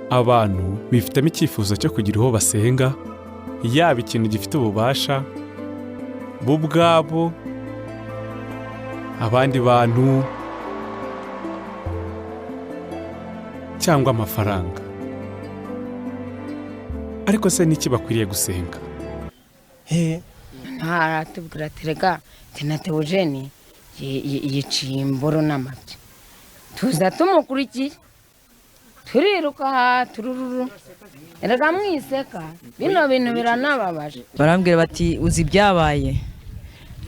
abantu bifitemo icyifuzo cyo kugira uwo basenga, yaba ikintu gifite ububasha bo ubwabo, abandi bantu cyangwa amafaranga. Ariko se niki bakwiriye gusenga? ntaratubwira ati rega tina Theogene yiciye imboro n'amabyi, tuza tumukurikiye turiruka turururu, rega mwiseka, bino bintu biranababaje. Barambwira bati uzi ibyabaye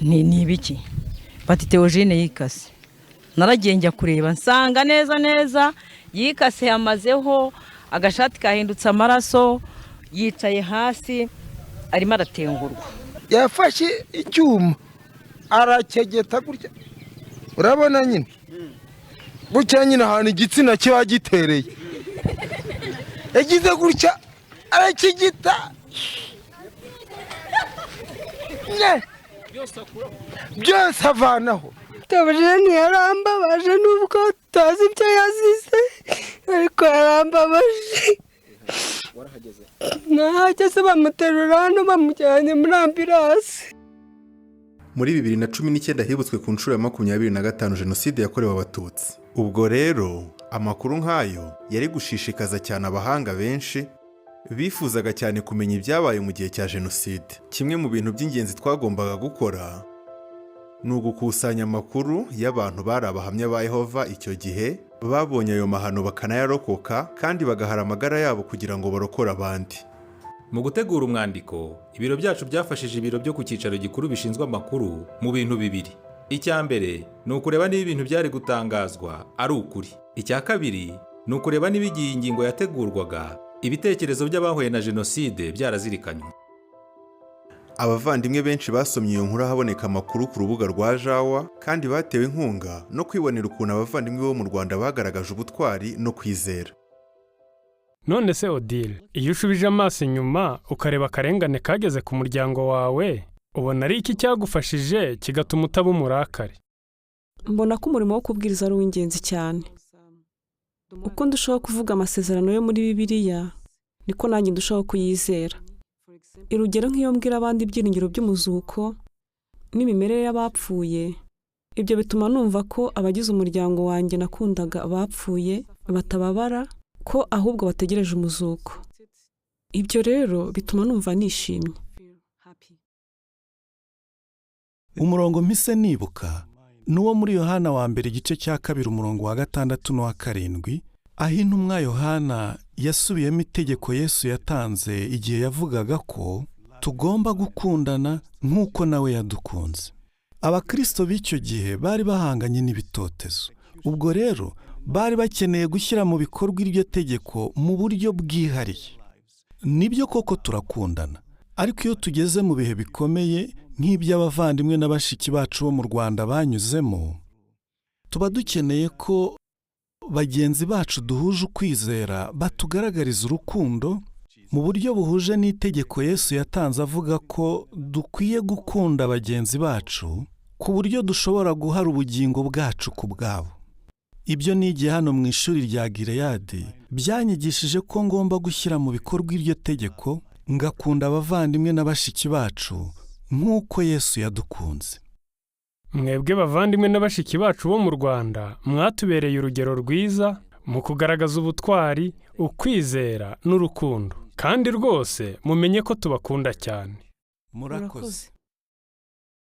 ni ibiki? Bati Theogene yikase. Naragiye njya kureba nsanga neza yikase, yamazeho agashati kahindutse amaraso, yicaye hasi arimo aratengurwa. Yafashe icyuma arakegeta gutya, urabona nyine gutya nyine ahantu igitsina kiba gitereye, yagize gutya arakigita byose avanaho. Theogene yarambabaje nubwo tazi ibyo yazize, ariko yarambabaje. Nahageze bamuterura hano bamujyanye muri ambulance. Muri 2019 hibutswe ku nshuro ya 25 Jenoside yakorewe Abatutsi. Ubwo rero amakuru nk'ayo yari gushishikaza cyane abahanga benshi bifuzaga cyane kumenya ibyabaye mu gihe cya Jenoside. Kimwe mu bintu by'ingenzi twagombaga gukora ni ugukusanya amakuru y'abantu bari abahamya ba Yehova icyo gihe, babonye ayo mahano bakanayarokoka kandi bagahara amagara yabo kugira ngo barokore abandi. Mu gutegura umwandiko, ibiro byacu byafashije ibiro byo ku cyicaro gikuru bishinzwe amakuru mu bintu bibiri. Icya mbere ni ukureba niba ibintu byari gutangazwa ari ukuri. Icya kabiri ni ukureba niba igihe ingingo yategurwaga ibitekerezo by'abahuye na Jenoside byarazirikanywe. Abavandimwe benshi basomye iyo nkuru haboneka amakuru ku rubuga rwa Jawa kandi batewe inkunga no kwibonera ukuntu abavandimwe bo mu Rwanda bagaragaje ubutwari no kwizera. None se Odile, iyo ushubije amaso inyuma ukareba akarengane kageze ku muryango wawe, ubona ari iki cyagufashije kigatuma utaba umurakare? Mbona ko umurimo wo kubwiriza ari uw'ingenzi cyane. Uko ndushaho kuvuga amasezerano yo muri Bibiliya, niko nanjye ndushaho kuyizera. Irugero nk'iyo mbwira abandi ibyiringiro by'umuzuko n'imimerere y'abapfuye, ibyo bituma numva ko abagize umuryango wanjye nakundaga abapfuye batababara, ko ahubwo bategereje umuzuko. Ibyo rero bituma numva nishimye. Umurongo mpise nibuka nuwo muri Yohana wa mbere igice cya 2 umurongo wa 6 n'uwa 7, aho intumwa Yohana yasubiyemo itegeko Yesu yatanze igihe yavugaga ko tugomba gukundana nk'uko nawe yadukunze. Abakristo b'icyo gihe bari bahanganye n'ibitotezo. Ubwo rero bari bakeneye gushyira mu bikorwa iryo tegeko mu buryo bwihariye. Nibyo koko turakundana, ariko iyo tugeze mu bihe bikomeye nk'iby'abavandimwe n'abashiki bacu bo mu Rwanda banyuzemo, tuba dukeneye ko bagenzi bacu duhuje ukwizera batugaragariza urukundo mu buryo buhuje n'itegeko Yesu yatanze avuga ko dukwiye gukunda bagenzi bacu ku buryo dushobora guhara ubugingo bwacu ku bwabo. Ibyo nigiye hano mu ishuri rya Gileyadi byanyigishije ko ngomba gushyira mu bikorwa iryo tegeko, ngakunda abavandimwe n'abashiki bacu nk'uko Yesu yadukunze. Mwebwe bavandimwe n'abashiki bacu bo mu Rwanda, mwatubereye urugero rwiza mu kugaragaza ubutwari, ukwizera n'urukundo. Kandi rwose mumenye ko tubakunda cyane. Murakoze.